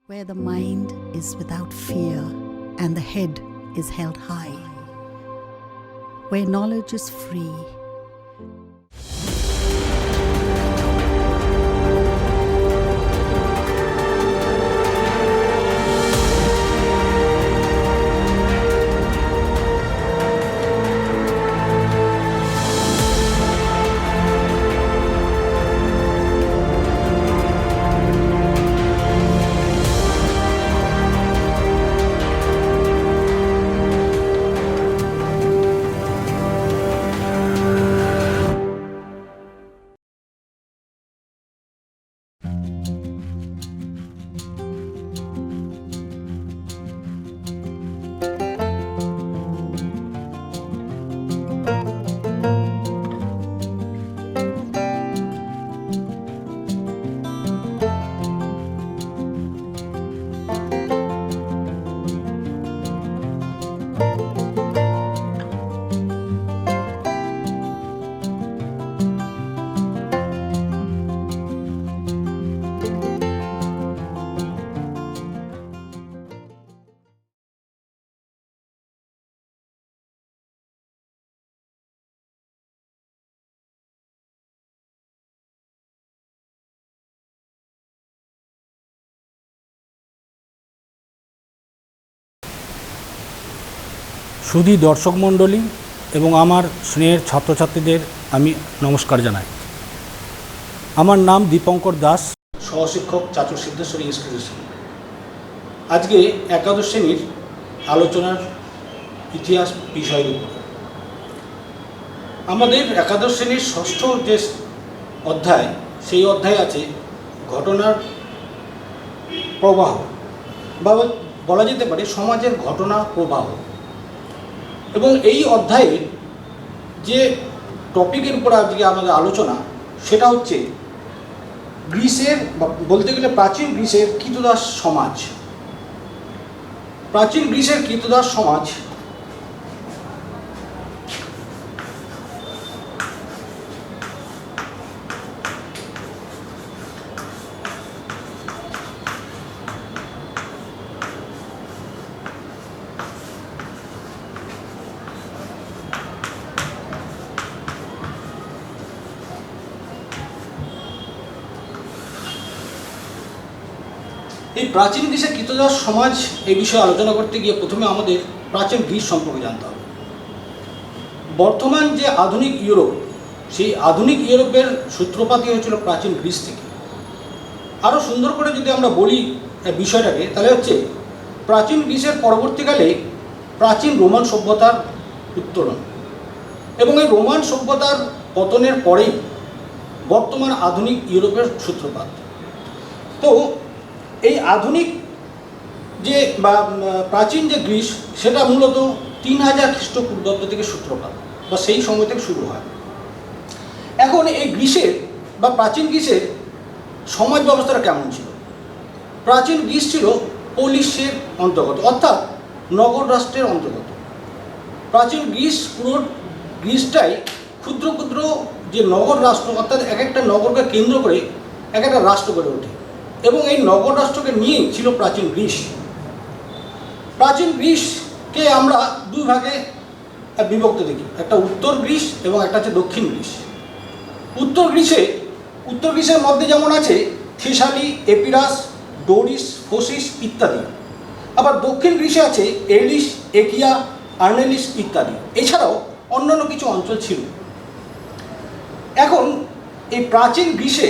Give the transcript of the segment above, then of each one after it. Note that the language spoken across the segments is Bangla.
where the mind is without fear and the head is held high, where knowledge is free. সুধী দর্শক মণ্ডলী এবং আমার স্নেহের ছাত্রছাত্রীদের আমি নমস্কার জানাই। আমার নাম দীপঙ্কর দাস, সহশিক্ষক চাচুর সিদ্ধেশ্বরী ইনস্টিটিউশন। আজকে একাদশ শ্রেণীর আলোচনার ইতিহাস বিষয়ের উপর। আমাদের একাদশ শ্রেণীর ষষ্ঠ যে অধ্যায়, সেই অধ্যায়ে আছে ঘটনার প্রবাহ, বা বলা যেতে পারে সমাজের ঘটনা প্রবাহ। এবং এই অধ্যায়ে যে টপিকের উপর আজকে আমাদের আলোচনা, সেটা হচ্ছে গ্রিসের, বলতে গেলে প্রাচীন গ্রিসের কৃতদাস সমাজ। প্রাচীন গ্রিসের কৃতদাস সমাজ এই প্রাচীন গ্রিসের কৃতদাস সমাজ এই বিষয়ে আলোচনা করতে গিয়ে প্রথমে আমাদের প্রাচীন গ্রিস সম্পর্কে জানতে হবে। বর্তমান যে আধুনিক ইউরোপ, সেই আধুনিক ইউরোপের সূত্রপাতই হয়েছিল প্রাচীন গ্রিস থেকে। আরও সুন্দর করে যদি আমরা বলি বিষয়টাকে, তাহলে হচ্ছে প্রাচীন গ্রিসের পরবর্তীকালে প্রাচীন রোমান সভ্যতার উত্তরণ, এবং এই রোমান সভ্যতার পতনের পরেই বর্তমান আধুনিক ইউরোপের সূত্রপাত। তো এই আধুনিক যে বা প্রাচীন যে গ্রিস, সেটা মূলত 3000 খ্রিস্টপূর্বাব্দ থেকে সূত্রপাত, বা সেই সময় থেকে শুরু হয়। এখন এই গ্রিসের বা প্রাচীন গ্রিসের সমাজ ব্যবস্থাটা কেমন ছিল? প্রাচীন গ্রিস ছিল পোলিসের অন্তর্গত, অর্থাৎ নগর রাষ্ট্রের অন্তর্গত। প্রাচীন গ্রিস, পুরো গ্রিসটাই ক্ষুদ্র ক্ষুদ্র যে নগর রাষ্ট্র, অর্থাৎ এক একটা নগরকে কেন্দ্র করে এক একটা রাষ্ট্র গড়ে ওঠে, এবং এই নগর রাষ্ট্রকে নিয়েই ছিল প্রাচীন গ্রিস। প্রাচীন গ্রিসকে আমরা দুই ভাগে বিভক্ত দেখি, একটা উত্তর গ্রিস এবং একটা হচ্ছে দক্ষিণ গ্রিস। উত্তর গ্রিসের মধ্যে যেমন আছে থেসালি, এপিরাস, ডোরিস, ফোসিস ইত্যাদি। আবার দক্ষিণ গ্রিসে আছে এলিস, একিয়া, আর্নেলিস ইত্যাদি। এছাড়াও অন্যান্য কিছু অঞ্চল ছিল। এখন এই প্রাচীন গ্রিসে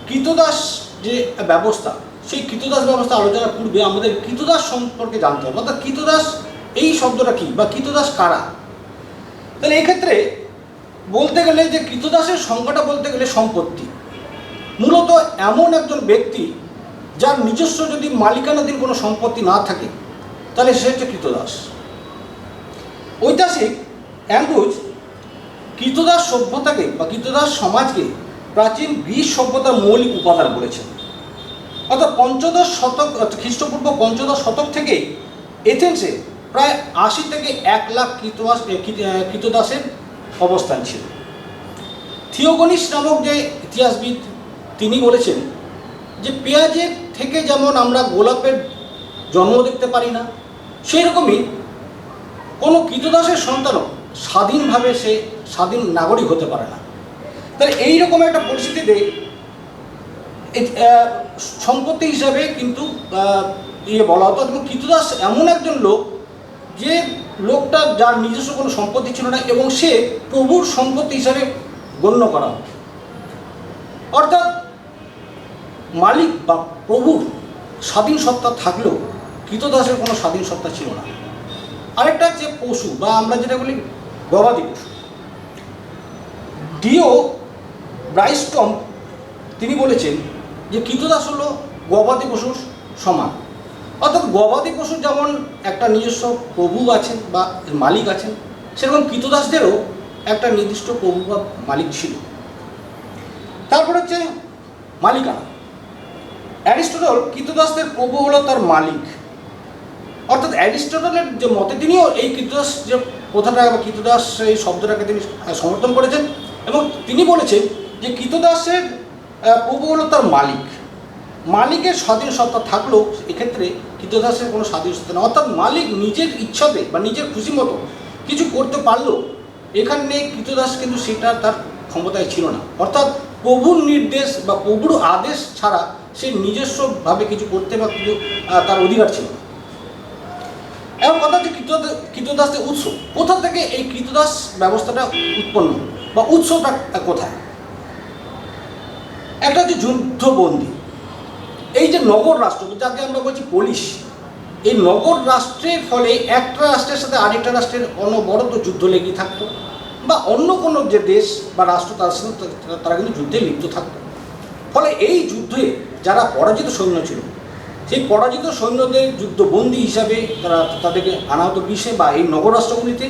কৃতদাস যে ব্যবস্থা, সেই কৃতদাস ব্যবস্থা আলোচনার পূর্বে আমাদের কৃতদাস সম্পর্কে জানতে হবে, অর্থাৎ কৃতদাস এই শব্দটা কী বা কৃতদাস কারা। তাহলে এক্ষেত্রে বলতে গেলে যে কৃতদাসের সংজ্ঞাটা বলতে গেলে সম্পত্তি, মূলত এমন একজন ব্যক্তি যার নিজস্ব যদি মালিকানাধীন কোনো সম্পত্তি না থাকে, তাহলে সে হচ্ছে কৃতদাস। ঐতিহাসিক অ্যান্ড্রুজ কৃতদাস সভ্যতাকে বা কৃতদাস সমাজকে প্রাচীন গ্রিস সভ্যতার মৌলিক উপাদান বলেছেন। অর্থাৎ পঞ্চদশ শতক, খ্রিস্টপূর্ব পঞ্চদশ শতক থেকে এথেন্সে প্রায় 80 থেকে 1 লাখ কৃতদাসের অবস্থান ছিল। থিওগনিস নামক যে ইতিহাসবিদ, তিনি বলেছেন যে পেঁয়াজের থেকে যেমন আমরা গোলাপের জন্ম দেখতে পারি না, সেই রকমই কোনো কৃতদাসের সন্তানও স্বাধীনভাবে সে স্বাধীন নাগরিক হতে পারে না। তাহলে এইরকম একটা পরিস্থিতিতে সম্পত্তি হিসাবে কিন্তু বলা হতো। এবং কৃতদাস এমন একজন লোক, যে লোকটা যার নিজস্ব কোনো সম্পত্তি ছিল না এবং সে প্রভুর সম্পত্তি হিসাবে গণ্য করা হতো। অর্থাৎ মালিক বা প্রভুর স্বাধীন সত্তা থাকলেও কৃতদাসের কোনো স্বাধীন সত্তা ছিল না। আরেকটা হচ্ছে পশু, বা আমরা যেটা বলি গবাদি পশু। ডিও ব্রাইস্টম তিনি বলেছেন যে কৃতদাস হলো গবাদি পশুর সমান। অর্থাৎ গবাদি পশুর যেমন একটা নিজস্ব প্রভু আছেন বা মালিক আছেন, সেরকম কৃতদাসদেরও একটা নির্দিষ্ট প্রভু বা মালিক ছিল। তারপর হচ্ছে মালিকানা। অ্যারিস্টটল কৃতদাসদের প্রভু হলো তার মালিক। অর্থাৎ অ্যারিস্টটলের যে মতে তিনিও এই কৃতদাস যে প্রথাটা বা কৃতদাস এই শব্দটাকে তিনি সমর্থন করেছেন, এবং তিনি বলেছেন যে কৃতদাসের প্রভু হলো তার মালিক। মালিকের স্বাধীন সত্তা থাকলেও এক্ষেত্রে কৃতদাসের কোনো স্বাধীন সত্তা নেই। অর্থাৎ মালিক নিজের ইচ্ছাতে বা নিজের খুশি মতো কিছু করতে পারলেও এখানে কৃতদাস কিন্তু সেটা তার ক্ষমতায় ছিল না। অর্থাৎ প্রভুর নির্দেশ বা প্রভুর আদেশ ছাড়া সে নিজস্বভাবে কিছু করতে বা কিছু তার অধিকার ছিল না। এবং কথা হচ্ছে কৃতদাসদের উৎস কোথা থেকে, এই কৃতদাস ব্যবস্থাটা উৎপন্ন বা উৎসটা কোথায়? একটা হচ্ছে যুদ্ধবন্দী। এই যে নগর রাষ্ট্র, যাকে আমরা বলছি পুলিশ, এই নগর রাষ্ট্রের ফলে একটা রাষ্ট্রের সাথে আরেকটা রাষ্ট্রের অনবরত যুদ্ধ লেগে থাকতো, বা অন্য কোনো যে দেশ বা রাষ্ট্র তার সাথে তারা কিন্তু যুদ্ধে লিপ্ত থাকতো। ফলে এই যুদ্ধে যারা পরাজিত সৈন্য ছিল, সেই পরাজিত সৈন্যদের যুদ্ধবন্দী হিসাবে তাদেরকে আনা হতো গ্রীসে বা এই নগর রাষ্ট্রগুলিতে,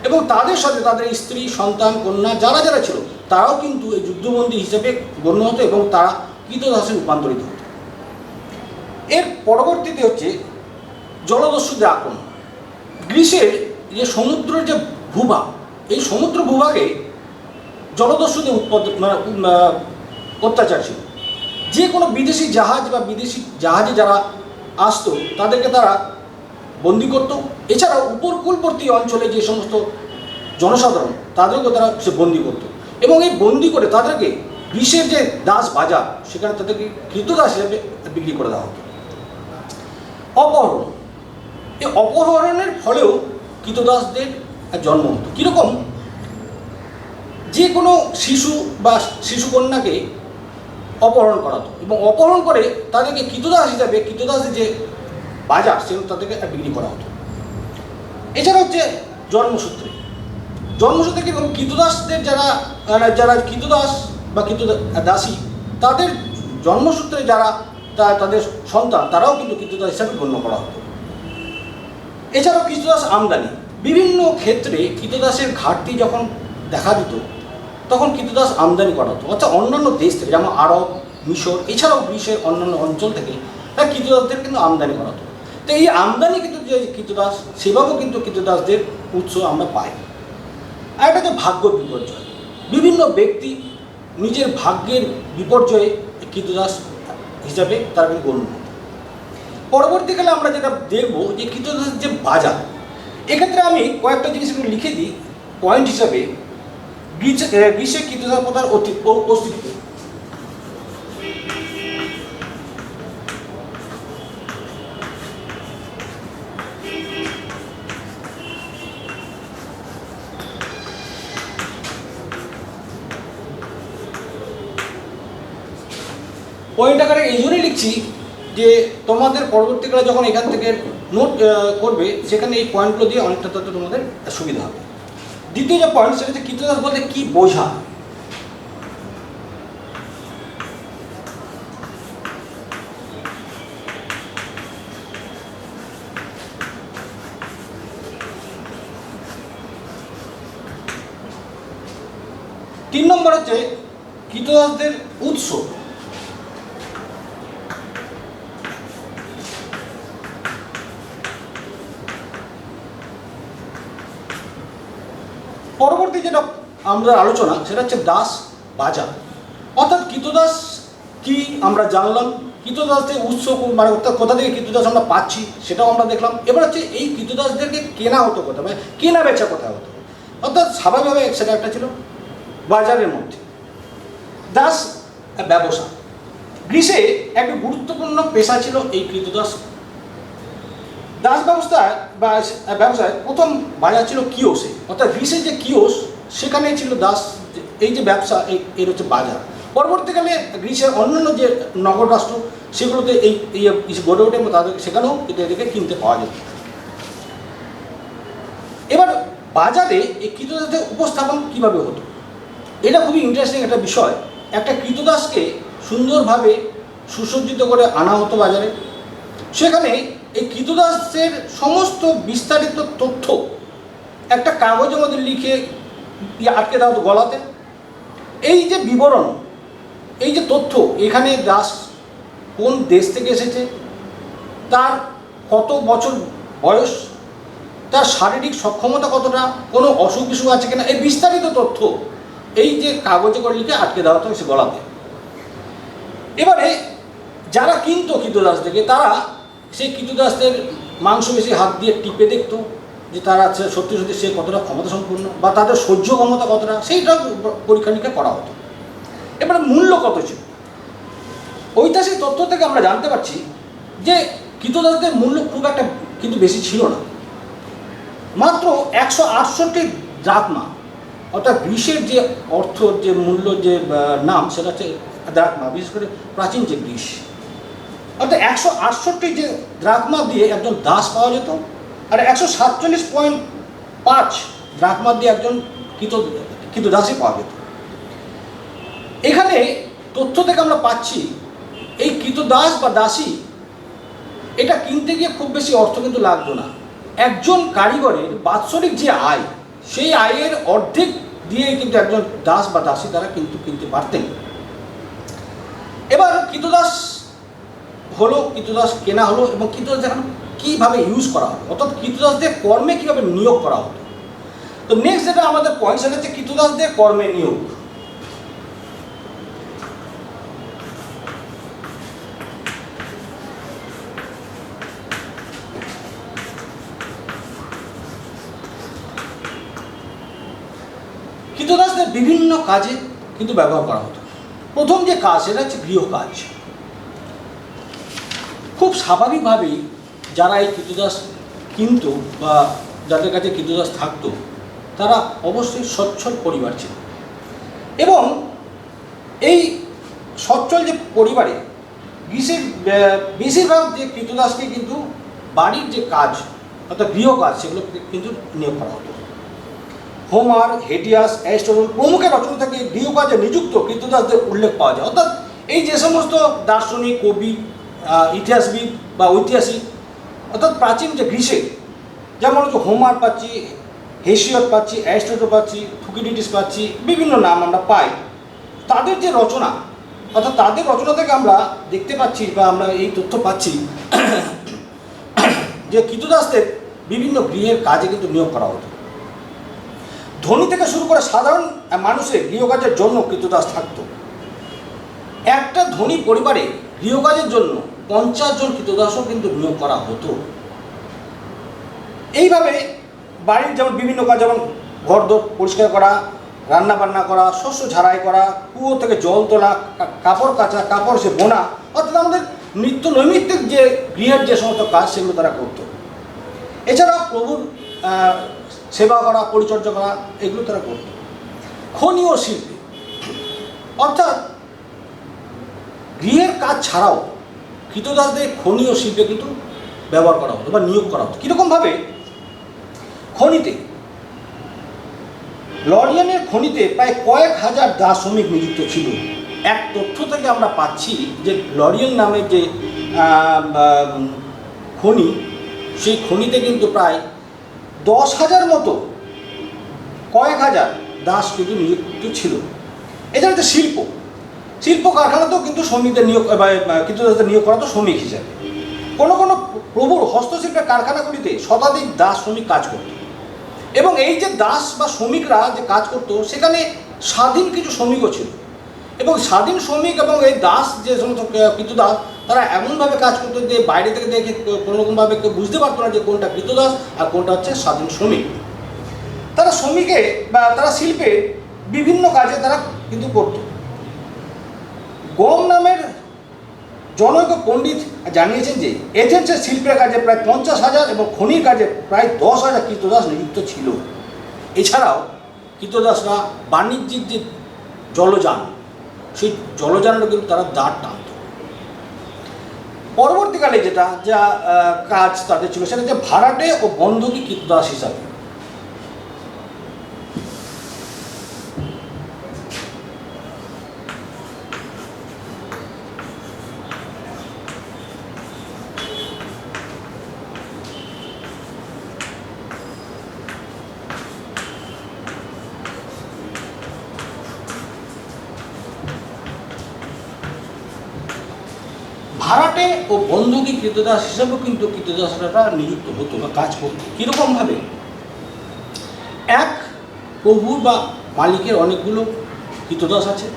এবং তাদের সাথে তাদের স্ত্রী, সন্তান, কন্যা যারা যারা ছিল তারাও কিন্তু এই যুদ্ধবন্দী হিসেবে গণ্য হতো এবং তারা কৃতদাসে রূপান্তরিত হতো। এর পরবর্তীতে হচ্ছে জলদস্যুদের আক্রমণ। গ্রীসের যে সমুদ্রের যে ভূভাগ, এই সমুদ্র ভূভাগে জলদস্যুদের অত্যাচার ছিল। যে কোনো বিদেশি জাহাজ বা বিদেশি জাহাজে যারা আসতো তাদেরকে তারা বন্দি করত। এছাড়াও উপকূলবর্তী অঞ্চলে যে সমস্ত জনসাধারণ তাদেরকেও তারা সে বন্দি করত, এবং এই বন্দি করে তাদেরকে গ্রীসের যে দাস বাজার, সেখানে তাদেরকে কৃতদাস হিসেবে বিক্রি করে দেওয়া হতো। অপহরণ, এই অপহরণের ফলেও কৃতদাসদের জন্ম হতো। কীরকম? যে কোনো শিশু বা শিশুকন্যাকে অপহরণ করা হতো, এবং অপহরণ করে তাদেরকে কৃতদাস হিসাবে, কৃতদাসের যে বাজার সেগুলো তাদেরকে বিক্রি করা হতো। এছাড়া হচ্ছে জন্মসূত্রে। জন্মসূত্রে কীরকম? কৃতদাসদের যারা যারা কৃতদাস বা কৃতদাসী, তাদের জন্মসূত্রে যারা তাদের সন্তান, তারাও কিন্তু কৃতদাস হিসাবে গণ্য করা হতো। এছাড়াও কৃতদাস আমদানি। বিভিন্ন ক্ষেত্রে কৃতদাসের ঘাটতি যখন দেখা দিত তখন কৃতদাস আমদানি করা হতো। অর্থাৎ অন্যান্য দেশ থেকে, যেমন আরব, মিশর, এছাড়াও গ্রীসের অন্যান্য অঞ্চল থেকে তারা কৃতদাসদের কিন্তু আমদানি করা হতো। তো এই আমদানি কিন্তু যে কৃতদাস, সেভাবেও কিন্তু কৃতদাসদের উৎস আমরা পাই। আর একটা হচ্ছে ভাগ্য বিপর্যয়। বিভিন্ন ব্যক্তি নিজের ভাগ্যের বিপর্যয়ে কৃতদাস হিসাবে তারা কিন্তু গণ্য। পরবর্তীকালে আমরা যেটা দেখব যে কৃতদাসের যে বাজার, এক্ষেত্রে আমি কয়েকটা জিনিস লিখে দিই পয়েন্ট হিসাবে। গ্রীসে কৃতদাস প্রথার অস্তিত্ব। পয়েন্ট আকারে এই জন্যই লিখছি যে তোমাদের পরবর্তীকালে যখন এখান থেকে নোট করবে, সেখানে এই পয়েন্টগুলো দিয়ে অনেকটা তথ্য তোমাদের সুবিধা হবে। দ্বিতীয় যে পয়েন্ট, সেটা হচ্ছে কৃতদাস বলতে কি বোঝা। তিন নম্বর হচ্ছে কৃতদাসদের উৎস। পরবর্তী যেটা আমরা আলোচনা, সেটা হচ্ছে দাস বাজার। অর্থাৎ কৃতদাস কি আমরা জানলাম, কৃতদাসদের উৎস মানে অর্থাৎ কোথা থেকে কৃতদাস আমরা পাচ্ছি সেটাও আমরা দেখলাম। এবার হচ্ছে এই কৃতদাসদেরকে কেনা হতো কোথায়, মানে কেনা বেচা কোথায় হতো, অর্থাৎ স্বাভাবিকভাবে সেটা একটা ছিল বাজারের মধ্যে। দাস ব্যবসা গ্রিসে একটা গুরুত্বপূর্ণ পেশা ছিল এই কৃতদাস। দাস ব্যবস্থায় বা ব্যবসায় প্রথম বাজার ছিল কিওসে, অর্থাৎ গ্রিসের যে কিওস সেখানে ছিল দাস, এই যে ব্যবসা এর হচ্ছে বাজার। পরবর্তীকালে গ্রিসের অন্যান্য যে নগর রাষ্ট্র সেগুলোতে এই গড়ে ওঠে এবং তাদের সেখানেও কিন্তু এদেরকে কিনতে পাওয়া যেত। এবার বাজারে এই কৃতদাসদের উপস্থাপন কীভাবে হতো, এটা খুবই ইন্টারেস্টিং একটা বিষয়। একটা কৃতদাসকে সুন্দরভাবে সুসজ্জিত করে আনা হতো বাজারে, সেখানে এই কৃতদাসের সমস্ত বিস্তারিত তথ্য একটা কাগজের মধ্যে লিখে আটকে দেওয়া হতো গলাতে। এই যে বিবরণ, এই যে তথ্য, এখানে দাস কোন দেশ থেকে এসেছে, তার কত বছর বয়স, তার শারীরিক সক্ষমতা কতটা, কোনো অসুখ বিসুখ আছে কিনা, এই বিস্তারিত তথ্য এই যে কাগজে করে লিখে আটকে দেওয়া হতো সে গলাতে। এবারে যারা কিনতো কৃতদাসদেরকে, তারা সেই কৃতদাসদের মাংসপেশি হাত দিয়ে টিপে দেখতো যে তারা সত্যি সত্যি সে কতটা ক্ষমতা সম্পূর্ণ বা তাদের সহ্য ক্ষমতা কতটা, সেইটা পরীক্ষা নিরীক্ষা করা হতো। এবারে মূল্য কত ছিল, ঐতিহাসিক তথ্য থেকে আমরা জানতে পারছি যে কৃতদাসদের মূল্য খুব একটা কিন্তু বেশি ছিল না, মাত্র 168 দ্রাকমা, অর্থাৎ গ্রিসের যে অর্থ যে মূল্য যে নাম সেটা হচ্ছে দ্রাকমা, বিশেষ করে প্রাচীন যে গ্রিস। অর্থাৎ 168 যে দ্রাকমা দিয়ে একজন দাস পাওয়া যেত, আর 147.5 দ্রাকমা দিয়ে একজন কৃতদাসই পাওয়া যেত। এখানে তথ্য থেকে আমরা পাচ্ছি এই কৃতদাস বা দাসী এটা কিনতে গিয়ে খুব বেশি অর্থ কিন্তু লাগতো না। একজন কারিগরের বাৎসরিক যে আয়, সেই আয়ের অর্ধেক দিয়ে কিন্তু একজন দাস বা দাসী তারা কিন্তু কিনতে পারতেন। এবার কৃতদাস হলো, কৃতদাস কেনা হলো, এবং কৃতদাস এখন কীভাবে ইউজ করা হতো, অর্থাৎ কৃতদাসদের কর্মে কীভাবে নিয়োগ করা হতো। তো নেক্সট যেটা আমাদের পয়েন্ট সেটা হচ্ছে কৃতদাসদের কর্মে নিয়োগ। কৃতদাসদের বিভিন্ন কাজে কিন্তু ব্যবহার করা হতো। প্রথম যে কাজ সেটা হচ্ছে গৃহকাজ। খুব স্বাভাবিকভাবেই যারা এই কৃতদাস কিনতো বা যাদের কাছে কৃতদাস থাকতো তারা অবশ্যই সচ্ছল পরিবার ছিল, এবং এই সচ্ছল যে পরিবারে গ্রিসের বেশিরভাগ যে কৃতদাসকে কিন্তু বাড়ির যে কাজ অর্থাৎ গৃহকাজ সেগুলো কিন্তু নিয়োগ করা হতো। হোমার, হেডিয়াস, অ্যারিস্টটল প্রমুখের রচনা থেকে গৃহকাজে নিযুক্ত কৃতদাসদের উল্লেখ পাওয়া যায়। অর্থাৎ এই যে সমস্ত দার্শনিক, কবি, ইতিহাসবিদ বা ঐতিহাসিক, অর্থাৎ প্রাচীন যে গ্রিসে যেমন হচ্ছে হোমার পাচ্ছি, হেসিয়ড পাচ্ছি, অ্যারিস্টটল পাচ্ছি, থুকিডিডিস পাচ্ছি, বিভিন্ন নাম আমরা পাই। তাদের যে রচনা, অর্থাৎ তাদের রচনা থেকে আমরা দেখতে পাচ্ছি বা আমরা এই তথ্য পাচ্ছি যে কৃতদাসদের বিভিন্ন গৃহের কাজে কিন্তু নিয়োগ করা হতো। ধনী থেকে শুরু করে সাধারণ মানুষের গৃহকাজের জন্য কৃতদাস থাকতো। একটা ধনী পরিবারে গৃহকাজের জন্য 50 জন কৃতদাসও কিন্তু নিয়োগ করা হতো। এইভাবে বাড়ির যেমন বিভিন্ন কাজ, যেমন ঘরদোর পরিষ্কার করা, রান্না বান্না করা, শস্য ঝাড়াই করা, কুয়ো থেকে জল তোলা, কাপড় কাচা, কাপড় সে বোনা, অর্থাৎ আমাদের নিত্য নৈমিত্তিক যে গৃহের যে সমস্ত কাজ সেগুলো তারা করতো। এছাড়াও প্রভুর সেবা করা, পরিচর্যা করা, এগুলো তারা করত। খনি ও শিল্পে, অর্থাৎ গৃহের কাজ ছাড়াও কৃতদাসদের খনি ও শিল্পে কিন্তু ব্যবহার করা হতো বা নিয়োগ করা হতো। কীরকমভাবে, খনিতে লরিয়ানের খনিতে প্রায় কয়েক হাজার দাস শ্রমিক নিযুক্ত ছিল। এক তথ্য থেকে আমরা পাচ্ছি যে লরিয়ান নামের যে খনি, সেই খনিতে কিন্তু প্রায় 10,000 মতো, কয়েক হাজার দাস কিন্তু নিযুক্ত ছিল। এছাড়া হচ্ছে শিল্প কারখানাতেও কিন্তু শ্রমিকদের নিয়োগ বা কৃতদাসদের নিয়োগ করা তো শ্রমিক হিসাবে। কোনো কোনো প্রভুর হস্তশিল্পের কারখানাগুলিতে শতাধিক দাস শ্রমিক কাজ করত, এবং এই যে দাস বা শ্রমিকরা যে কাজ করত সেখানে স্বাধীন কিছু শ্রমিকও ছিল। এবং স্বাধীন শ্রমিক এবং এই দাস যে সমস্ত কৃতদাস তারা এমনভাবে কাজ করতো যে বাইরে থেকে দেখে কোনো রকমভাবে কেউ বুঝতে পারতো না যে কোনটা কৃতদাস আর কোনটা হচ্ছে স্বাধীন শ্রমিক। তারা শ্রমিকে বা তারা শিল্পে বিভিন্ন কাজে তারা কিন্তু করত। গম নামের জনৈক পণ্ডিত জানিয়েছেন যে এথেন্সের শিল্পের কাজে প্রায় 50,000 এবং খনির কাজে প্রায় 10,000 কৃতদাস নিযুক্ত ছিল। এছাড়াও কৃতদাসরা বাণিজ্যিক যে জলযান, সেই জলযানেরও কিন্তু তারা দাঁড় টানত। পরবর্তীকালে যেটা যা কাজ তাদের ছিল সেটা হচ্ছে ভাড়াটে ও বন্ধকি কৃতদাস হিসাবে। ভাড়াটে ও বন্ধকি কৃতদাস হিসাবেও কিন্তু কৃতদাসরা নিযুক্ত হতো বা কাজ করতো। কীরকমভাবে? এক প্রভুর বা মালিকের অনেকগুলো কৃতদাস আছে,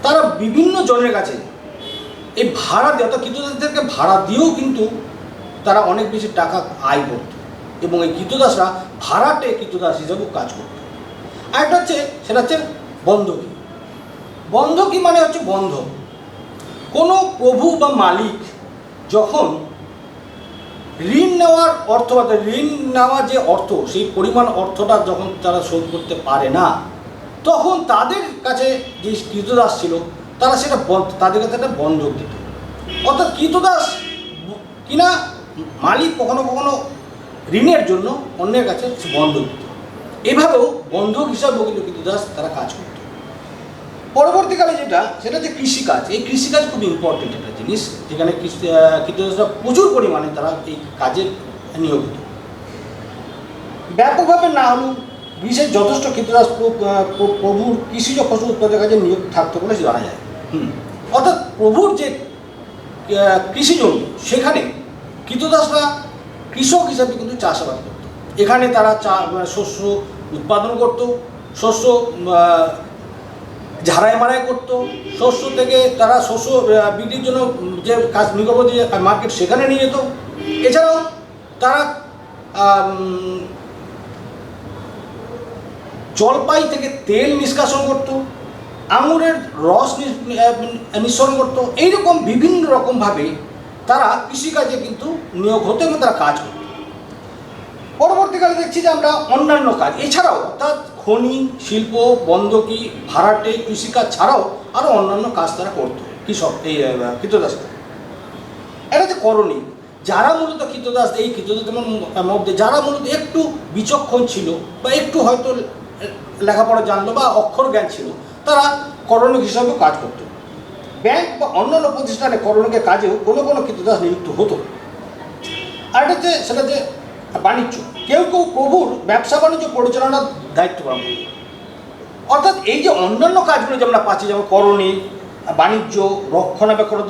তারা বিভিন্ন জনের কাছে এই ভাড়া দিয়ে অর্থাৎ কৃতদাসদেরকে ভাড়া দিয়েও কিন্তু তারা অনেক বেশি টাকা আয় করত এবং এই কৃতদাসরা ভাড়াটে কৃতদাস হিসাবেও কাজ করত। আরেকটা হচ্ছে সেটা হচ্ছে বন্ধকি। বন্ধকি মানে হচ্ছে বন্ধক। কোনো প্রভু বা মালিক যখন ঋণ নেওয়ার অর্থ অর্থাৎ ঋণ নেওয়া যে অর্থ সেই পরিমাণ অর্থটা যখন তারা শোধ করতে পারে না, তখন তাদের কাছে যে কৃতদাস ছিল তারা সেটা তাদের কাছে একটা বন্ধক দিত। অর্থাৎ কৃতদাস কিনা মালিক কখনো কখনো ঋণের জন্য অন্যের কাছে বন্ধক দিত। এভাবেও বন্ধক হিসাবেও কিন্তু কৃতদাস তারা কাজ করত। পরবর্তীকালে যেটা সেটা হচ্ছে কৃষিকাজ। এই কৃষিকাজ খুব ইম্পর্টেন্ট একটা জিনিস, যেখানে কৃতদাসরা প্রচুর পরিমাণে তারা এই কাজে নিয়োজিত। ব্যাপকভাবে না হলেও গ্রীসের যথেষ্ট কৃতদাস প্রভুর কৃষিজ ফসল উৎপাদনের কাজে নিয়োগ থাকতো বলে জানা যায়। অর্থাৎ প্রভুর যে কৃষি জমি সেখানে কৃতদাসরা কৃষক হিসাবে কিন্তু চাষাবাদ করত। এখানে তারা শস্য উৎপাদন করত, শস্য ঝাড়াই মারাই করতো, শস্য থেকে তারা শস্য বিক্রির জন্য যে কাজ নিকটবর্তী মার্কেট সেখানে নিয়ে যেত। এছাড়াও তারা জলপাই থেকে তেল নিষ্কাশন করত, আঙুরের রস নিঃসরণ করত। এইরকম বিভিন্ন রকমভাবে তারা কৃষিকাজে কিন্তু নিয়োগ হতো এবং তারা কাজ করত। পরবর্তীকালে দেখছি যে আমরা অন্যান্য কাজ এছাড়াও অর্থাৎ খনি, শিল্প, বন্ধকি, ভাড়াটে, কৃষিকাজ ছাড়াও আরও অন্যান্য কাজ তারা করতো কৃষক এই কৃতদাসরা। এটা হচ্ছে করণী। যারা মূলত কৃতদাস এই কৃতদাসদের মধ্যে যারা মূলত একটু বিচক্ষণ ছিল বা একটু হয়তো লেখাপড়া জানলো বা অক্ষর জ্ঞান ছিল, তারা করণিক হিসাবেও কাজ করতো। ব্যাংক বা অন্যান্য প্রতিষ্ঠানে করণিকের কাজেও কোনো কোনো কৃতদাস নিযুক্ত হতো। আর এটা হচ্ছে সেটা যে বাণিজ্য। কেউ কেউ প্রভুর ব্যবসা বাণিজ্য পরিচালনার দায়িত্ব পালন করত। অর্থাৎ এই যে অন্যান্য কাজগুলো যে আমরা পাচ্ছি, যেমন করণী, বাণিজ্য, রক্ষণাবেক্ষণ,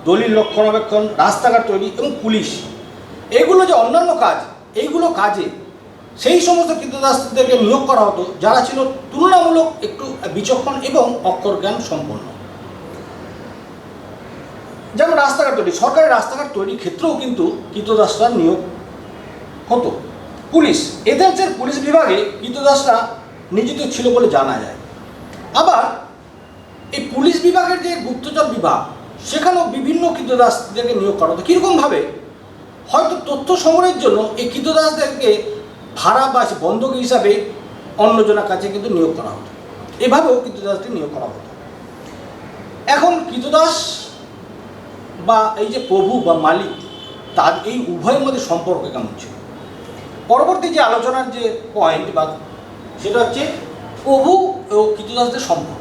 দলিল রক্ষণাবেক্ষণ, রাস্তাঘাট তৈরি এবং পুলিশ, এগুলো যে অন্যান্য কাজ, এইগুলো কাজে সেই সমস্ত কৃতদাসদেরকে নিয়োগ করা হতো যারা ছিল তুলনামূলক একটু বিচক্ষণ এবং অক্ষর জ্ঞান সম্পন্ন। যেমন রাস্তাঘাট তৈরি, সরকারি রাস্তাঘাট তৈরির ক্ষেত্রেও কিন্তু কৃতদাসরা নিয়োগ হতো। পুলিশ, এথেন্সের পুলিশ বিভাগে কৃতদাসরা নিয়োজিত ছিল বলে জানা যায়। আবার এই পুলিশ বিভাগের যে গুপ্তচর বিভাগ, সেখানেও বিভিন্ন কৃতদাসদেরকে নিয়োগ করা হতো। কীরকমভাবে? হয়তো তথ্য সংগ্রহের জন্য এই কৃতদাসদেরকে ভাড়া বা বন্ধক হিসাবে অন্যজনের কাছে কিন্তু নিয়োগ করা হতো। এভাবেও কৃতদাসদের নিয়োগ করা হতো। এখন কৃতদাস বা এই যে প্রভু বা মালিক, তার এই উভয়ের মধ্যে সম্পর্ক কেমন ছিল? পরবর্তী যে আলোচনার যে পয়েন্ট বা সেটা হচ্ছে প্রভু ও কৃতদাসদের সম্পর্ক।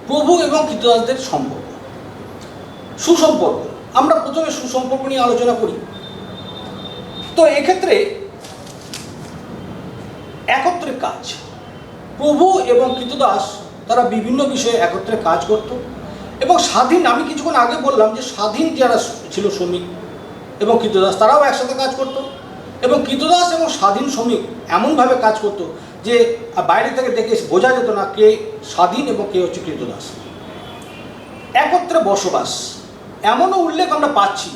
প্রভু এবং কৃতদাসদের সম্পর্ক। সুসম্পর্ক, আমরা প্রথমে সুসম্পর্ক নিয়ে আলোচনা করি। তো এক্ষেত্রে একত্রে কাজ, প্রভু এবং কৃতদাস তারা বিভিন্ন বিষয়ে একত্রে কাজ করত এবং স্বাধীন, আমি কিছুক্ষণ আগে বললাম যে স্বাধীন যারা ছিল শ্রমিক এবং কৃতদাস তারাও একসাথে কাজ করত এবং কৃতদাস এবং স্বাধীন শ্রমিক এমনভাবে কাজ করত যে বাইরে থেকে দেখে বোঝা যেত না কে স্বাধীন এবং কে হচ্ছে কৃতদাস। একত্রে বসবাস, এমনও উল্লেখ আমরা পাচ্ছি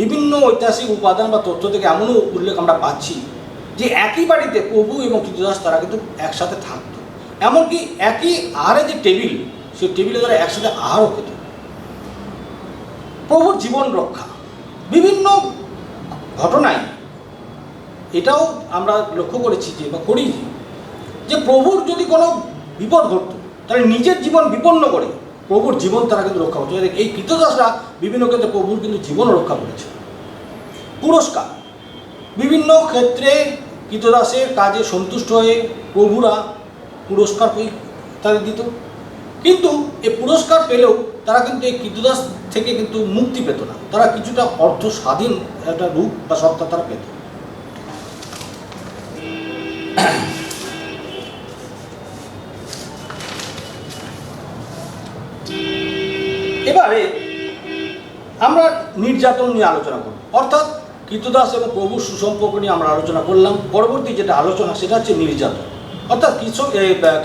বিভিন্ন ঐতিহাসিক উপাদান বা তথ্য থেকে, এমনও উল্লেখ আমরা পাচ্ছি যে একই বাড়িতে প্রভু এবং কৃতদাস তারা কিন্তু একসাথে থাকত, এমনকি একই আহারে যে টেবিল, সেই টেবিলে তারা একসাথে আহারও খেত। প্রভুর জীবন রক্ষা, বিভিন্ন ঘটনায় এটাও আমরা লক্ষ্য করেছি যে বা করি যে প্রভুর যদি কোনো বিপদ ঘটত তাহলে নিজের জীবন বিপন্ন করে প্রভুর জীবন তারা কিন্তু রক্ষা করছে। এই কৃতদাসরা বিভিন্ন ক্ষেত্রে প্রভুর কিন্তু জীবনও রক্ষা করেছে। পুরস্কার, বিভিন্ন ক্ষেত্রে কৃতদাসের কাজে সন্তুষ্ট হয়ে প্রভুরা পুরস্কার তাদের দিত, কিন্তু এই পুরস্কার পেলেও তারা কিন্তু এই কৃতদাস থেকে কিন্তু মুক্তি পেত না, তারা কিছুটা অর্থ স্বাধীন একটা রূপ বা সত্তা তারা পেত। এবারে আমরা নির্যাতন নিয়ে আলোচনা করব, অর্থাৎ কৃতদাস এবং প্রভুর সুসম্পর্ক নিয়ে আমরা আলোচনা করলাম। পরবর্তী যেটা আলোচনা সেটা হচ্ছে নির্যাতন, অর্থাৎ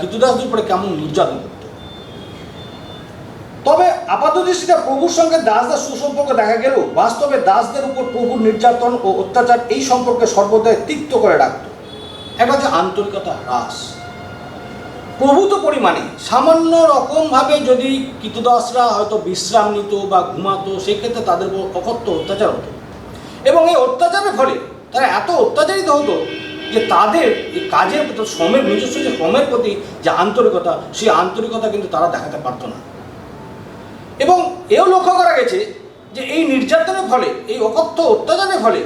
কৃতদাসদের উপরে কেমন নির্যাতন করত। তবে আপাতদৃষ্টিতে প্রভুর সঙ্গে দাসদের সুসম্পর্ক দেখা গেলেও বাস্তবে দাসদের উপর প্রভুর নির্যাতন ও অত্যাচার এই সম্পর্কে সর্বদাই তিক্ত করে রাখত। একটা হচ্ছে আন্তরিকতা হ্রাস, প্রভূত পরিমাণে সামান্য রকমভাবে যদি কৃতদাসরা হয়তো বিশ্রাম নিত বা ঘুমাতো, সেক্ষেত্রে তাদের উপর অকথ্য অত্যাচার হতো এবং এই অত্যাচারের ফলে তারা এত অত্যাচারিত হতো যে তাদের এই কাজের শ্রমের নিজস্ব যে শ্রমের প্রতি যে আন্তরিকতা, সেই আন্তরিকতা কিন্তু তারা দেখাতে পারতো না। এবং এও লক্ষ্য করা গেছে যে এই নির্যাতনের ফলে, এই অকথ্য অত্যাচারের ফলে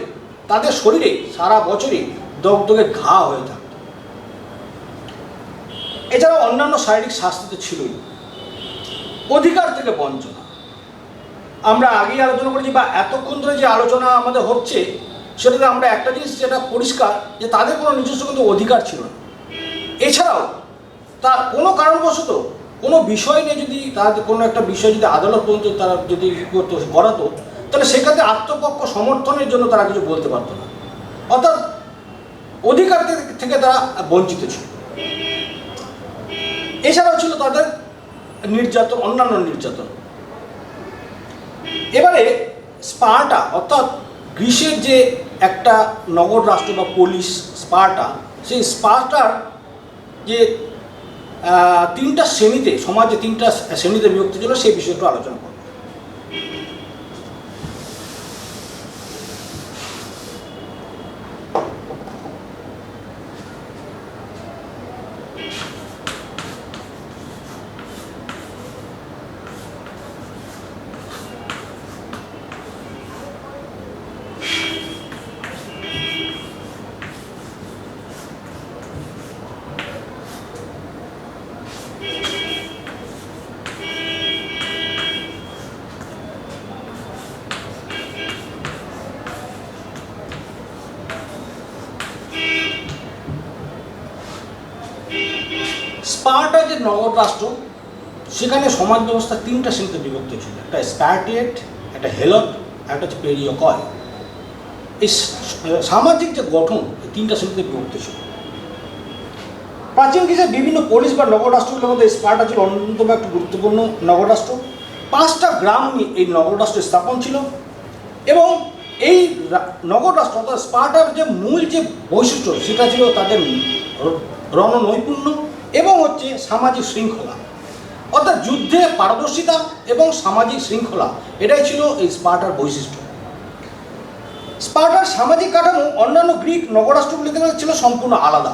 তাদের শরীরে সারা বছরই দগদগে ঘা হয়ে থাকত। এছাড়াও অন্যান্য শারীরিক শাস্তি তো ছিলই। অধিকার থেকে বঞ্চনা, আমরা আগেই আলোচনা করেছি বা এতক্ষণ ধরে যে আলোচনা আমাদের হচ্ছে সেটাতে আমরা একটা জিনিস যেটা পরিষ্কার যে তাদের কোনো নিজস্ব কিন্তু অধিকার ছিল না। এছাড়াও তার কোনো কারণবশত কোনো বিষয় নিয়ে যদি তাদের কোনো একটা বিষয় যদি আদালত পর্যন্ত তারা যদি করাতো, তাহলে সেক্ষেত্রে আত্মপক্ষ সমর্থনের জন্য তারা কিছু বলতে পারতো না, অর্থাৎ অধিকার থেকে তারা বঞ্চিত ছিল। এছাড়াও ছিল তাদের নির্যাতন, অন্যান্য নির্যাতন। এবারে স্পার্টা, অর্থাৎ গ্রিসের যে একটা নগর রাষ্ট্র বা পোলিস স্পার্টা, সেই স্পার্টার যে তিনটা শ্রেণীতে, সমাজে তিনটা শ্রেণীতে বিভক্ত ছিল, সেই বিষয়ে একটু আলোচনা করব। স্পার্টা যে নগর রাষ্ট্র, সেখানে সমাজ ব্যবস্থা তিনটা শ্রেণীতে বিভক্ত ছিল, একটা স্প্যার্টিয়েট, একটা হেলট, একটা হচ্ছে পেরিয়কয়। এই সামাজিক যে গঠন এই তিনটা শ্রেণীতে বিভক্ত ছিল। প্রাচীন গ্রিসের বিভিন্ন পোলিস বা নগর রাষ্ট্রগুলোর মধ্যে স্পার্টা ছিল অন্যতম একটা গুরুত্বপূর্ণ নগর রাষ্ট্র। 5টা গ্রাম নিয়ে এই নগর রাষ্ট্র স্থাপন ছিল এবং এই নগর রাষ্ট্র অর্থাৎ স্পার্টার যে মূল যে বৈশিষ্ট্য সেটা ছিল তাদের রণনৈপুণ্য এবং হচ্ছে সামাজিক শৃঙ্খলা, অর্থাৎ যুদ্ধে পারদর্শিতা এবং সামাজিক শৃঙ্খলা, এটাই ছিল এই স্পার্টার বৈশিষ্ট্য। স্পার্টার সামাজিক কাঠামো অন্যান্য গ্রিক নগরাষ্ট্রগুলি থেকে ছিল সম্পূর্ণ আলাদা।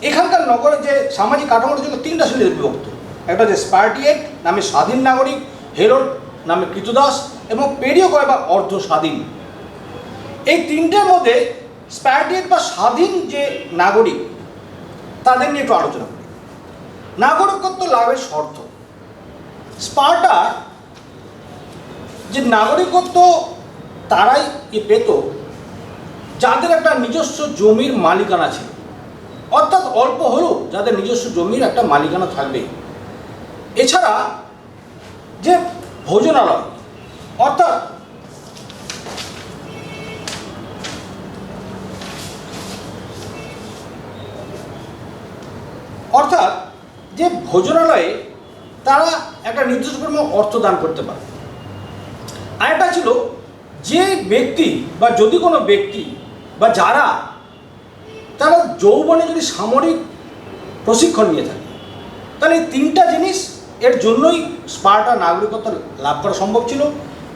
এখানকার নগরের যে সামাজিক কাঠামোটা ছিল তিনটা শ্রেণীতে বিভক্ত, একটা হচ্ছে স্পার্টিয়েট নামে স্বাধীন নাগরিক, হেরোড নামে কৃতদাস এবং পেরিয়কয় বা অর্ধ স্বাধীন। এই তিনটের মধ্যে স্পার্টিয়েট বা স্বাধীন যে নাগরিক তাদের নিয়ে একটু আলোচনা করি। নাগরিকত্ব লাভের শর্ত, স্পার্টা যে নাগরিকত্ব তারাই পেত যাদের একটা নিজস্ব জমির মালিকানা ছিল, অর্থাৎ অল্প হলেও যাদের নিজস্ব জমির একটা মালিকানা থাকবে। এছাড়া যে ভোজনালয় অর্থাৎ যে ভোজনালয়ে তারা একটা নির্দিষ্ট পরিমাণ অর্থ দান করতে পারে। আরেকটা ছিল যে ব্যক্তি বা যদি কোনো ব্যক্তি বা যারা তারা যৌবনে যদি সামরিক প্রশিক্ষণ নিয়ে থাকে, তাহলে এই তিনটা জিনিস এর জন্যই স্পার্টা নাগরিকত্ব লাভ করা সম্ভব ছিল।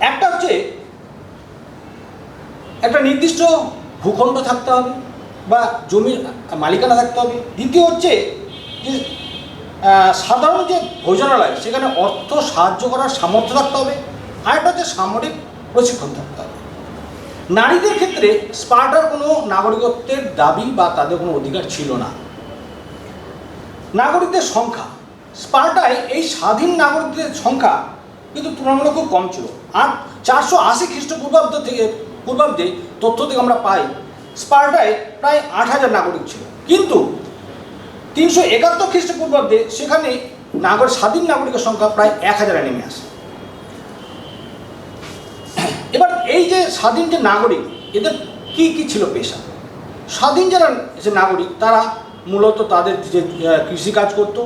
একটা হচ্ছে একটা নির্দিষ্ট ভূখণ্ড থাকতে হবে বা জমির মালিকানা থাকতে হবে। দ্বিতীয় হচ্ছে যে সাধারণ যে ভোজনালয় সেখানে অর্থ সাহায্য করার সামর্থ্য থাকতে হবে। আরেকটা হচ্ছে সামরিক প্রশিক্ষণ থাকতে হবে। নারীদের ক্ষেত্রে স্পার্টার কোনো নাগরিকত্বের দাবি বা তাদের কোনো অধিকার ছিল না। নাগরিকদের সংখ্যা স্পার্টায় এই স্বাধীন নাগরিকদের সংখ্যা কিন্তু তুলনামূলক খুব কম ছিল। আর 480 খ্রিস্টপূর্বাব্দে তথ্য থেকে আমরা পাই স্পার্টায় প্রায় 8000 নাগরিক ছিল, কিন্তু 371 খ্রিস্টপূর্বাব্দে সেখানে স্বাধীন নাগরিকের সংখ্যা প্রায় 1000-এ নেমে আসে। এবার এই যে স্বাধীন যে নাগরিক এদের কি কি ছিল পেশা? স্বাধীন যারা যে নাগরিক তারা মূলত তাদের যে কৃষিকাজ করতো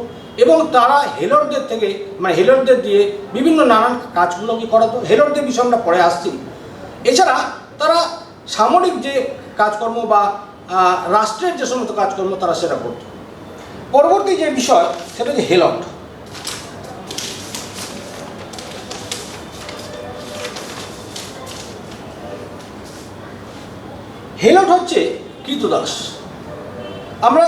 এবং তারা হেলরদের দিয়ে বিভিন্ন নানান কাজগুলো কি করাতো। হেলরদের বিষয়ে আমরা পরে আসছি। এছাড়া তারা সামরিক যে কাজকর্ম বা রাষ্ট্রের যে সমস্ত কাজকর্ম তারা সেটা করত। পরবর্তী যে বিষয় সেটা হচ্ছে হেলট। হেলট হচ্ছে কৃতদাস। আমরা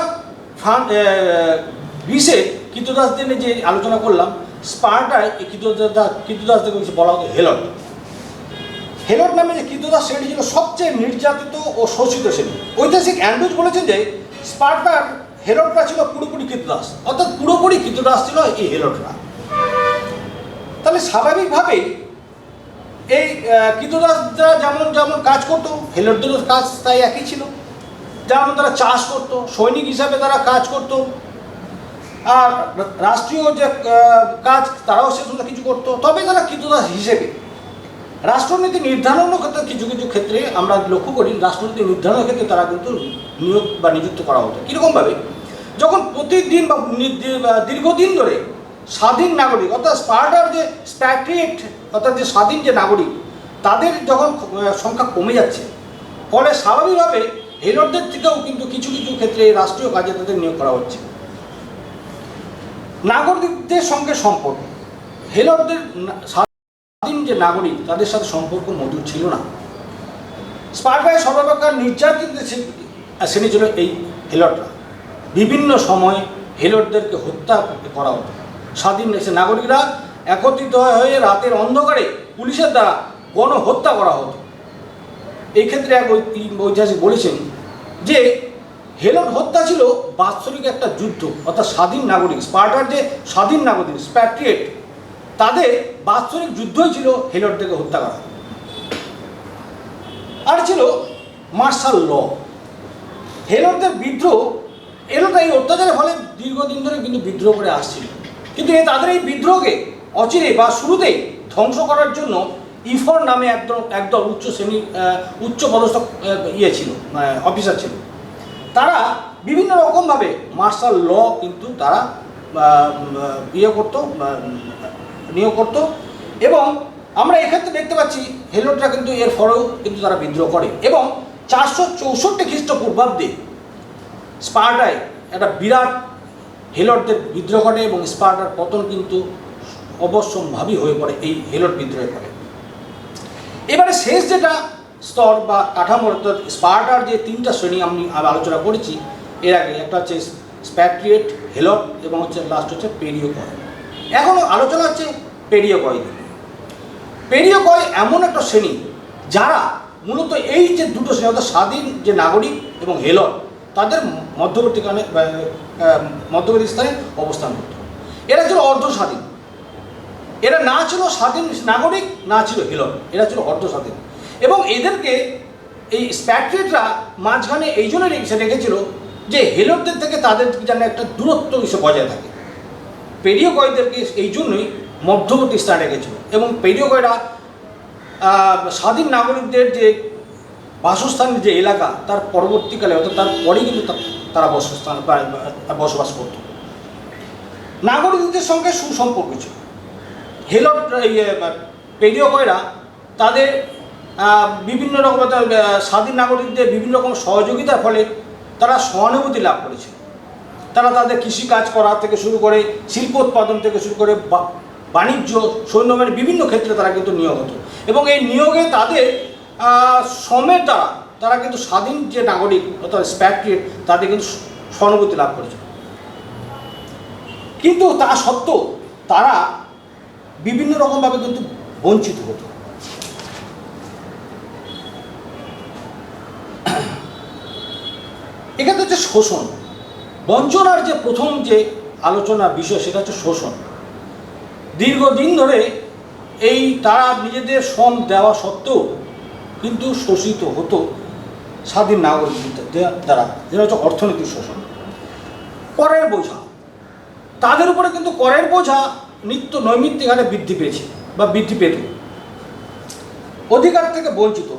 গ্রিসের কৃতদাসদের নিয়ে যে আলোচনা করলাম, স্পার্টায় এই কৃতদাসদের বলা হতো হেলট। হেলট নামে যে কৃতদাস শ্রেণী ছিল সবচেয়ে নির্যাতিত ও শোষিত শ্রেণী। ঐতিহাসিক অ্যান্ড্রুজ বলেছেন যে স্পার্টার হেলটরা ছিল পুরোপুরি কৃতদাস, অর্থাৎ পুরোপুরি কৃতদাস ছিল এই হেলটরা। তাহলে স্বাভাবিকভাবেই এই কৃতদাসরা যেমন যেমন কাজ করতো হেলটদেরও কাজ তাই একই ছিল। যেমন তারা চাষ করতো, সৈনিক হিসাবে তারা কাজ করতো, আর রাষ্ট্রীয় যে কাজ তারাও সে সমস্ত কিছু করতো। তবে তারা কৃতদাস হিসেবে রাষ্ট্রনীতি নির্ধারণের ক্ষেত্রে কিছু কিছু ক্ষেত্রে আমরা লক্ষ্য করি রাষ্ট্রনীতি নির্ধারণের ক্ষেত্রে তারা কিন্তু নিয়োগ বা নিযুক্ত করা হতো। কীরকমভাবে? যখন প্রতিদিন বা দীর্ঘদিন ধরে স্বাধীন নাগরিক অর্থাৎ স্পার্টার যে স্প্যাট্রিয়েট অর্থাৎ যে স্বাধীন যে নাগরিক তাদের যখন সংখ্যা কমে যাচ্ছে, ফলে স্বাভাবিকভাবে হেলটদের থেকেও কিন্তু কিছু কিছু ক্ষেত্রে রাষ্ট্রীয় কাজে তাদের নিয়োগ করা হচ্ছে। নাগরিকদের সঙ্গে সম্পর্ক, হেলটদের স্বাধীন যে নাগরিক তাদের সাথে সম্পর্ক মধুর ছিল না। স্পার্টায় সর্বাপেক্ষা নির্যাতিত শ্রেণী ছিল এই হেলটরা। বিভিন্ন সময়ে হেলটদেরকে হত্যা করা হতো। স্বাধীন দেশের নাগরিকরা একত্রিত হয়ে রাতের অন্ধকারে পুলিশের দ্বারা গণহত্যা করা হতো। এই ক্ষেত্রে এক ঐতিহাসিক বলেছেন যে হেলট হত্যা ছিল বাৎসরিক একটা যুদ্ধ, অর্থাৎ স্বাধীন নাগরিক স্পার্টার যে স্বাধীন নাগরিক স্প্যাট্রিয়েট তাদের বাৎসরিক যুদ্ধই ছিল হেলটদেরকে হত্যা করা। আর ছিল মার্শাল ল। হেলটদের বিদ্রোহ, হেলটরা এই অত্যাচারের ফলে দীর্ঘদিন ধরে কিন্তু বিদ্রোহ করে আসছিল, কিন্তু তাদের এই বিদ্রোহকে অচিরে বা শুরুতেই ধ্বংস করার জন্য ইফর নামে একদল উচ্চ শ্রেণীর উচ্চ পদস্থ ছিল অফিসার ছিল। তারা বিভিন্ন রকমভাবে মার্শাল ল কিন্তু তারা নিয়োগ করতো এবং আমরা এক্ষেত্রে দেখতে পাচ্ছি হেলটরা কিন্তু এর ফলেও কিন্তু তারা বিদ্রোহ করে এবং 464 খ্রিস্টপূর্বাব্দে স্পার্টায় একটা বিরাট হেলটদের বিদ্রোহ ঘটে এবং স্পার্টার পতন কিন্তু অবশ্যম্ভাবী হয়ে পড়ে এই হেলট বিদ্রোহের ফলে। এবারে শেষ যেটা স্তর বা কাঠামো অর্থাৎ স্পার্টার যে তিনটা শ্রেণী আমি আলোচনা করেছি এর আগে, একটা হচ্ছে স্প্যাট্রিয়েট, হেলট এবং হচ্ছে লাস্ট হচ্ছে পেরিয়কয়। এখনও আলোচনা হচ্ছে পেরিয়কয়। পেরিয়কয় এমন একটা শ্রেণী যারা মূলত এই যে দুটো শ্রেণী অর্থাৎ স্বাধীন যে নাগরিক এবং হেলট তাদের মধ্যবর্তী স্থানে অবস্থান করত। এরা ছিল অর্ধ স্বাধীন এরা না ছিল স্বাধীন নাগরিক, না ছিল হেলট, এরা ছিল অর্ধ স্বাধীন। এবং এদেরকে এই স্প্যাট্রিয়েটরা মাঝখানে এই জন্য রেখেছিল যে হেলটদের থেকে তাদের যেন একটা দূরত্ব এসে বজায় থাকে। পেরিয়কয়দেরকে এই জন্যই মধ্যবর্তী স্থানে রেখেছিল। এবং পেরিয়কয়রা স্বাধীন নাগরিকদের যে বাসস্থানের যে এলাকা, তার পরবর্তীকালে অর্থাৎ তার পরেই কিন্তু তারা বসবাস করত। নাগরিকদের সঙ্গে সুসম্পর্ক ছিল। হেলট পেরিয়কয়রা তাদের বিভিন্ন রকম স্বাধীন নাগরিকদের বিভিন্ন রকম সহযোগিতার ফলে তারা সহানুভূতি লাভ করেছে। তারা তাদের কৃষিকাজ করা থেকে শুরু করে শিল্প উৎপাদন থেকে শুরু করে বাণিজ্য, সৈন্যবাহিনী বিভিন্ন ক্ষেত্রে তারা কিন্তু নিয়োগ হতো। এবং এই নিয়োগে তাদের শ্রমের দ্বারা তারা কিন্তু স্বাধীন যে নাগরিক অর্থাৎ স্প্যাট্রিয়েট তাদের কিন্তু সহানুভূতি লাভ করেছে। কিন্তু তা সত্ত্বেও তারা বিভিন্ন রকমভাবে কিন্তু বঞ্চিত হতো। এখানে হচ্ছে শোষণ, বঞ্চনার যে প্রথম যে আলোচনার বিষয় সেটা হচ্ছে শোষণ। দীর্ঘদিন ধরে এই তারা নিজেদের শ্রম দেওয়া সত্ত্বেও কিন্তু শোষিত হতো স্বাধীন নাগরিকদের দ্বারা, যেটা হচ্ছে অর্থনৈতিক শোষণ। করের বোঝা, তাদের উপরে কিন্তু করের বোঝা নৈমিত্তিক হারে বৃদ্ধি পেয়েছে বা বৃদ্ধি পেত। অধিকার থেকে বঞ্চিত,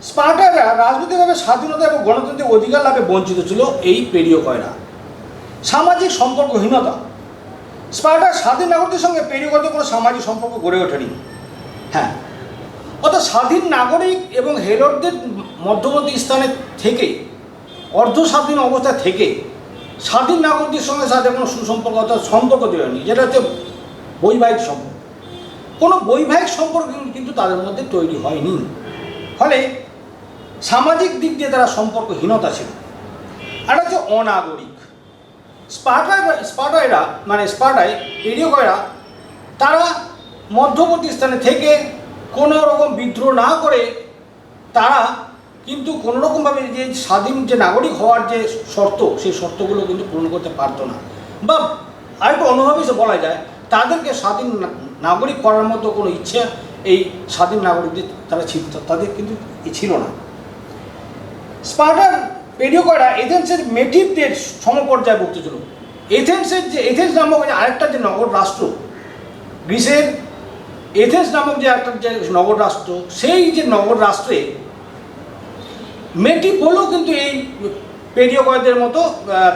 স্পার্টাররা রাজনৈতিকভাবে স্বাধীনতা এবং গণতান্ত্রিক অধিকার লাভে বঞ্চিত ছিল এই পেরিয়কয়রা। সামাজিক সম্পর্কহীনতা, স্পার্টার স্বাধীন নাগরিকদের সঙ্গে পেরিয়কয়দের কোনো সামাজিক সম্পর্ক গড়ে ওঠেনি। হ্যাঁ, অর্থাৎ স্বাধীন নাগরিক এবং হেলটদের মধ্যবর্তী স্থানে থেকে, অর্ধ স্বাধীন অবস্থা থেকে স্বাধীন নাগরিকদের সঙ্গে সাথে কোনো সুসম্পর্ক অর্থাৎ সম্পর্ক তৈরি হয়নি, যেটা হচ্ছে বৈবাহিক সম্পর্ক। কোনো বৈবাহিক সম্পর্ক কিন্তু তাদের মধ্যে তৈরি হয়নি। ফলে সামাজিক দিক দিয়ে তারা সম্পর্কহীনতা ছিল। আর হচ্ছে অনাগরিক, স্পার্টায়রা মানে পেরিয়কয়রা তারা মধ্যবর্তী স্থানে থেকে কোনো রকম বিদ্রোহ না করে তারা কিন্তু কোনো রকমভাবে যে স্বাধীন যে নাগরিক হওয়ার যে শর্ত, সেই শর্তগুলো কিন্তু পূরণ করতে পারতো না। বা আরেকটু অন্যভাবে বলা যায়, তাদেরকে স্বাধীন নাগরিক করার মতো কোনো ইচ্ছা এই স্বাধীন নাগরিকদের তাদের কিন্তু ছিল না। স্পার্টার পেরিয়কয়রা এথেন্সের মেটিভদের সমপর্যায়ভুক্ত ছিল। এথেন্স নামক যে আরেকটা যে নগর রাষ্ট্র, গ্রিসের এথেন্স নামক যে একটা যে নগর রাষ্ট্র, সেই যে নগর রাষ্ট্রে মেটিভ বলেও কিন্তু এই পেরিয়কয়দের মতো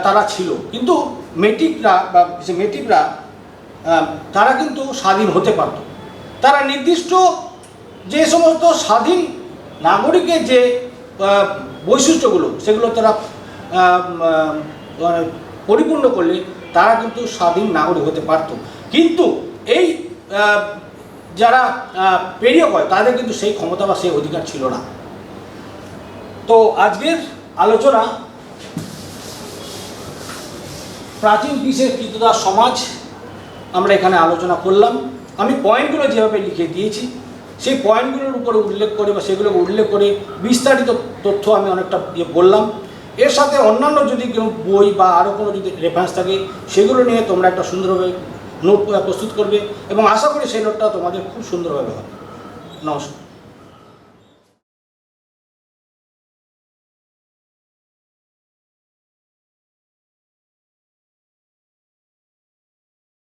তারা ছিল। কিন্তু মেটিভরা তারা কিন্তু স্বাধীন হতে পারত। তারা নির্দিষ্ট যে সমস্ত স্বাধীন নাগরিকের যে বৈশিষ্ট্যগুলো, সেগুলো তারা পরিপূর্ণ করলে তারা কিন্তু স্বাধীন নাগরিক হতে পারত। কিন্তু এই যারা পেরিয়কয় তাদের কিন্তু সেই ক্ষমতা বা সেই অধিকার ছিল না। তো আজকের আলোচনা প্রাচীন গ্রিসের কৃতদাস সমাজ আমরা এখানে আলোচনা করলাম। আমি পয়েন্টগুলো যেভাবে লিখে দিয়েছি সেই পয়েন্টগুলোর উপরে উল্লেখ করে বা সেগুলোকে উল্লেখ করে বিস্তারিত তথ্য আমি অনেকটা বললাম। এর সাথে অন্যান্য যদি কেউ বই বা আরও কোনো যদি রেফারেন্স থাকে সেগুলো নিয়ে তোমরা একটা সুন্দরভাবে নোট প্রস্তুত করবে এবং আশা করি সেই নোটটা তোমাদের খুব সুন্দরভাবে হবে। নমস্কার।